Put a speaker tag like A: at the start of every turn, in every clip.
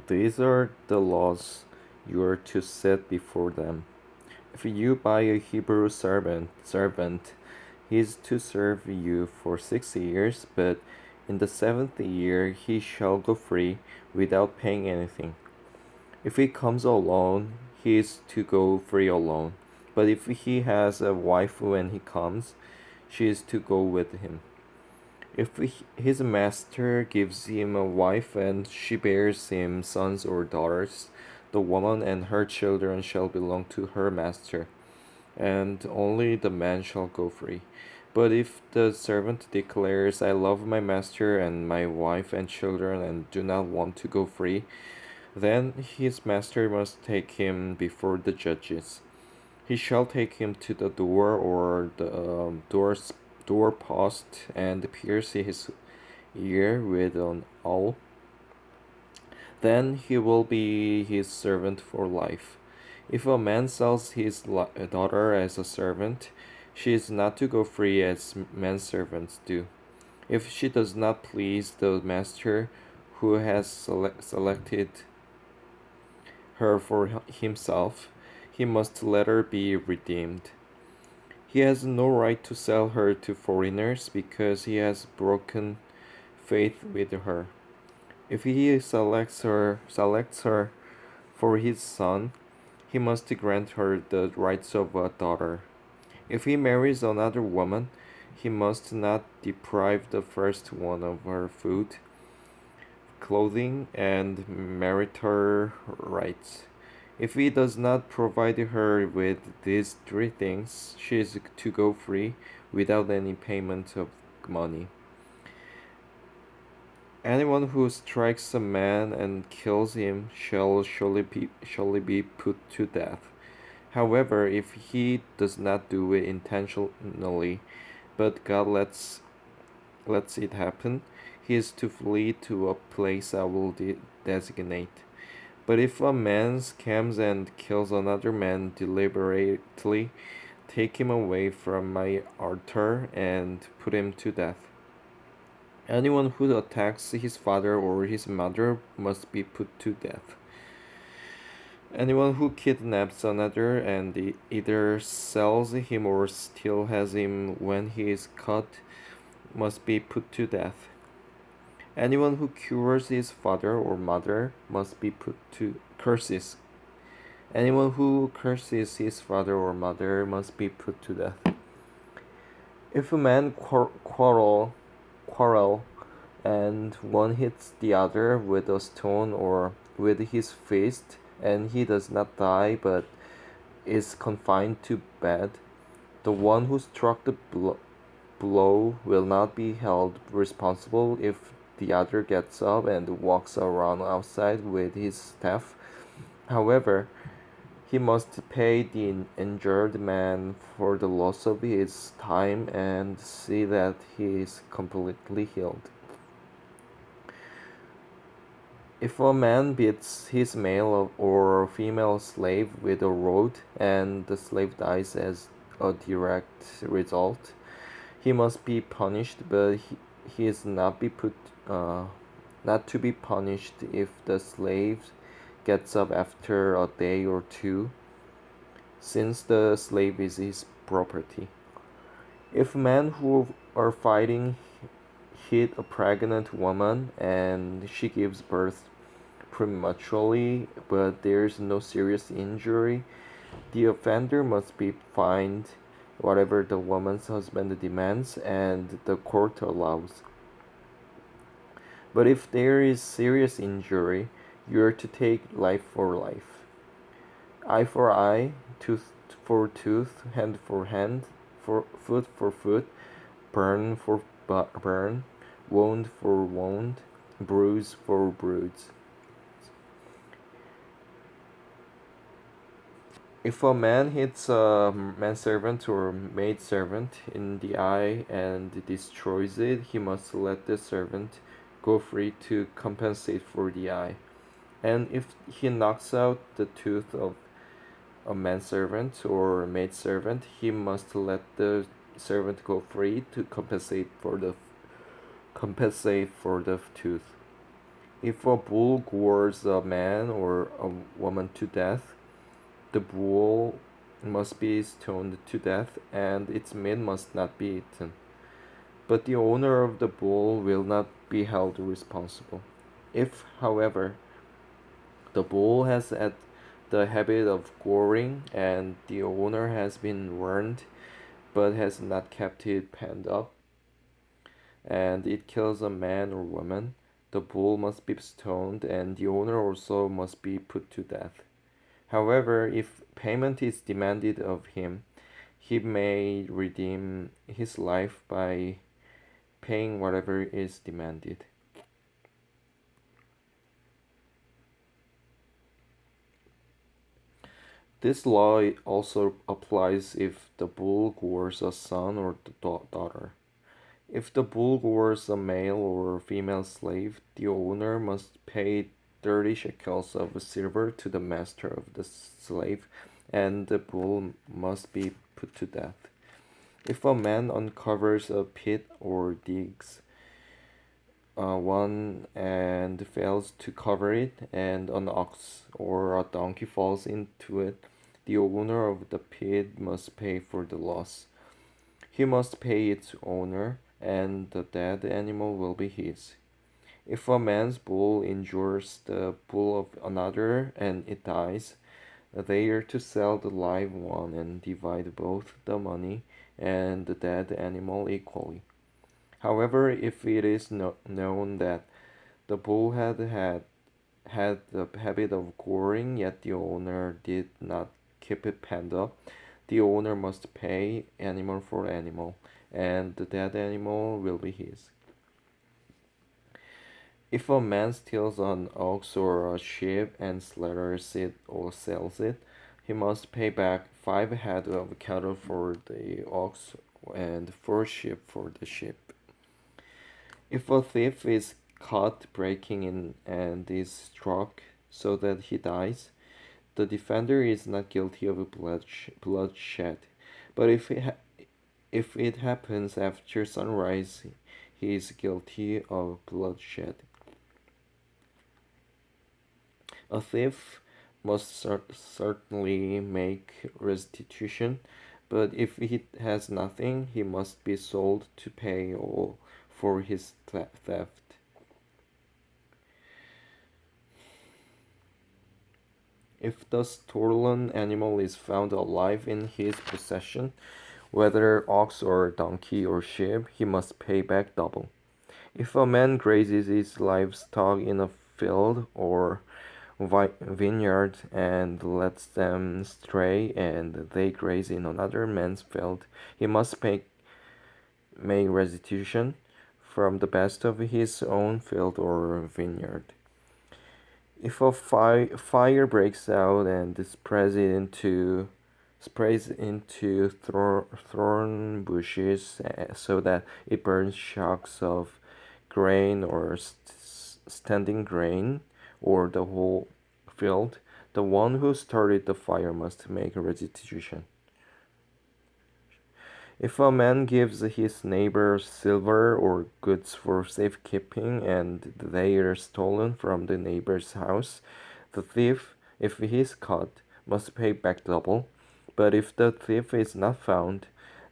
A: These are the laws you are to set before them. If you buy a Hebrew servant, he is to serve you for 6 years, but in the seventh year he shall go free without paying anything. If he comes alone, he is to go free alone. But if he has a wife when he comes, she is to go with him. If his master gives him a wife and she bears him sons or daughters, the woman and her children shall belong to her master, and only the man shall go free. But if the servant declares, I love my master and my wife and children and do not want to go free, then his master must take him before the judges. He shall take him to the door or the doorpost and pierce his ear with an awl. Then he will be his servant for life. If a man sells his daughter as a servant, she is not to go free as menservants do. If she does not please the master who has selected her for himself, he must let her be redeemed. He has no right to sell her to foreigners because he has broken faith with her. If he selects her for his son, he must grant her the rights of a daughter. If he marries another woman, he must not deprive the first one of her food, clothing, and marital rights. If he does not provide her with these three things, she is to go free without any payment of money. Anyone who strikes a man and kills him shall surely be put to death. However, if he does not do it intentionally, but God lets it happen, he is to flee to a place I will designate. But if a man scams and kills another man deliberately, take him away from my altar and put him to death. Anyone who attacks his father or his mother must be put to death. Anyone who kidnaps another and either sells him or still has him when he is caught must be put to death. Anyone who cures his father or mother must be put to curses. Anyone who curses his father or mother must be put to death. If a man quarrel and one hits the other with a stone or with his fist, and he does not die but is confined to bed, the one who struck the blow will not be held responsible if the other gets up and walks around outside with his staff. However, he must pay the injured man for the loss of his time and see that he is completely healed. If a man beats his male or female slave with a rod and the slave dies as a direct result, he must be punished, but he is not to be punished if the slave gets up after a day or two, since the slave is his property. If men who are fighting hit a pregnant woman and she gives birth prematurely, but there is no serious injury, the offender must be fined whatever the woman's husband demands and the court allows. But if there is serious injury, you are to take life for life. Eye for eye, tooth for tooth, hand for hand, foot for foot, burn for burn, wound for wound, bruise for bruise. If a man hits a manservant or maidservant in the eye and destroys it, he must let the servant go free to compensate for the eye. And if he knocks out the tooth of a manservant or maidservant, he must let the servant go free to compensate for the tooth. If a bull gores a man or a woman to death, the bull must be stoned to death, and its meat must not be eaten. But the owner of the bull will not be held responsible. If, however, the bull has had the habit of goring, and the owner has been warned but has not kept it penned up, and it kills a man or woman, the bull must be stoned, and the owner also must be put to death. However, if payment is demanded of him, he may redeem his life by paying whatever is demanded. This law also applies if the bull gores a son or daughter. If the bull gores a male or female slave, the owner must pay 30 shekels of silver to the master of the slave, and the bull must be put to death. If a man uncovers a pit or digs one and fails to cover it, and an ox or a donkey falls into it, the owner of the pit must pay for the loss. He must pay its owner, and the dead animal will be his. If a man's bull injures the bull of another and it dies, they are to sell the live one and divide both the money and the dead animal equally. However, if it is known that the bull had the habit of goring, yet the owner did not keep it penned up, the owner must pay animal for animal, and the dead animal will be his. If a man steals an ox or a sheep and slaughters it or sells it, he must pay back 5 head of cattle for the ox and 4 sheep for the sheep. If a thief is caught breaking in and is struck so that he dies, the defender is not guilty of bloodshed. But if it happens after sunrise, he is guilty of bloodshed. A thief must certainly make restitution, but if he has nothing, he must be sold to pay all for his theft. If the stolen animal is found alive in his possession, whether ox or donkey or sheep, he must pay back double. If a man grazes his livestock in a field or vineyard and lets them stray and they graze in another man's field, he must make restitution from the best of his own field or vineyard. If a fire breaks out and sprays into thorn bushes so that it burns shocks of grain or standing grain or the whole field, the one who started the fire must make restitution. If a man gives his neighbor silver or goods for safekeeping and they are stolen from the neighbor's house, the thief, if he is caught, must pay back double. But if the thief is not found,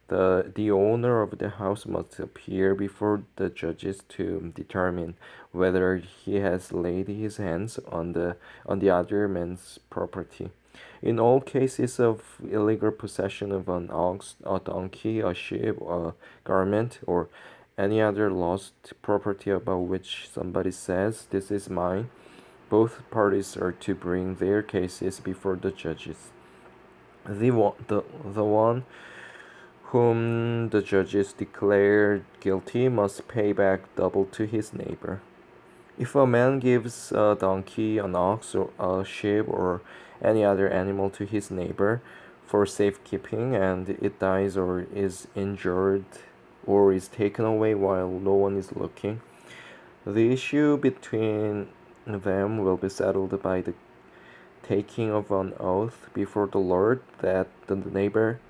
A: the owner of the house must appear before the judges to determine whether he has laid his hands on the other man's property. In all cases of illegal possession of an ox, a donkey, a sheep, a garment, or any other lost property about which somebody says, "This is mine," both parties are to bring their cases before the judges. The one whom the judges declare guilty must pay back double to his neighbor. If a man gives a donkey, an ox, or a sheep, or any other animal to his neighbor for safekeeping, and it dies or is injured or is taken away while no one is looking, the issue between them will be settled by the taking of an oath before the Lord that the neighbor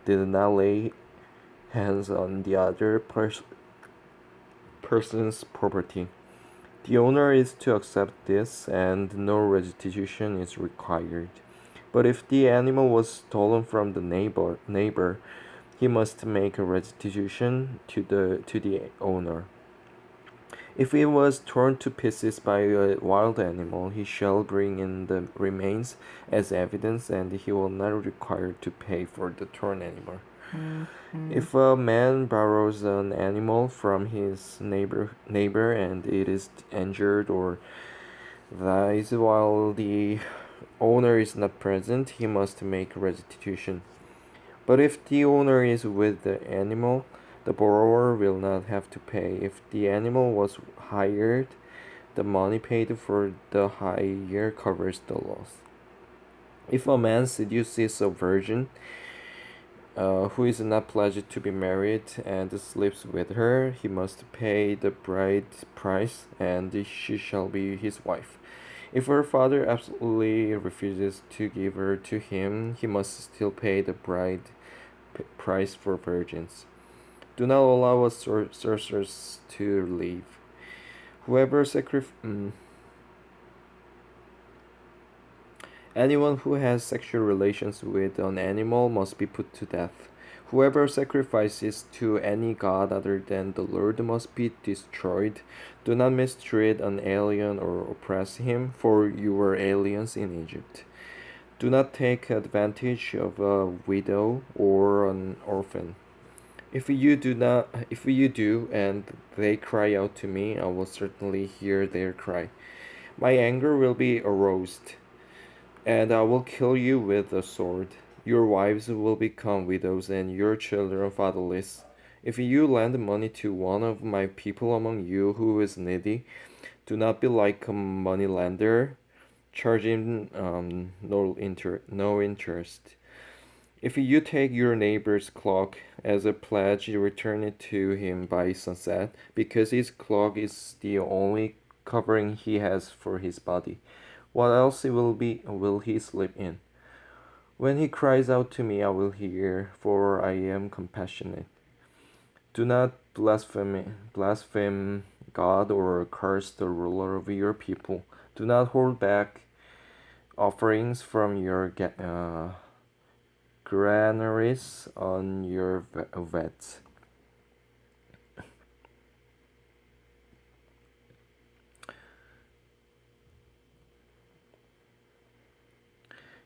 A: did not lay hands on the other person's property. The owner is to accept this, and no restitution is required. But if the animal was stolen from the neighbor, he must make a restitution to the owner. If it was torn to pieces by a wild animal, he shall bring in the remains as evidence, and he will not be required to pay for the torn animal. If a man borrows an animal from his neighbor and it is injured or dies while the owner is not present, he must make restitution. But if the owner is with the animal, the borrower will not have to pay. If the animal was hired, the money paid for the hire covers the loss. If a man seduces a virgin who is not pledged to be married and sleeps with her, he must pay the bride price, and she shall be his wife. If her father absolutely refuses to give her to him, he must still pay the bride price for virgins. Do not allow a sorceress to live. Whoever Anyone who has sexual relations with an animal must be put to death. Whoever sacrifices to any god other than the Lord must be destroyed. Do not mistreat an alien or oppress him, for you were aliens in Egypt. Do not take advantage of a widow or an orphan. If you do, and they cry out to me, I will certainly hear their cry. My anger will be aroused, and I will kill you with a sword. Your wives will become widows, and your children fatherless. If you lend money to one of my people among you who is needy, do not be like a moneylender, charging no interest. If you take your neighbor's cloak as a pledge, return it to him by sunset, because his cloak is the only covering he has for his body. What else will he sleep in? When he cries out to me, I will hear, for I am compassionate. Do not blaspheme God or curse the ruler of your people. Do not hold back offerings from your granaries on your vets.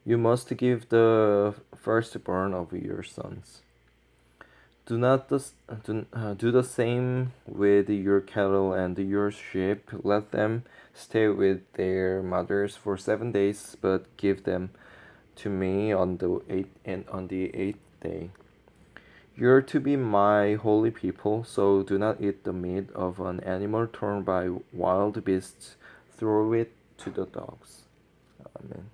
A: You must give the firstborn of your sons. Do not do the same with your cattle and your sheep. Let them stay with their mothers for 7 days, but give them to me on the eighth day. You're to be my holy people, so do not eat the meat of an animal torn by wild beasts. Throw it to the dogs. Amen.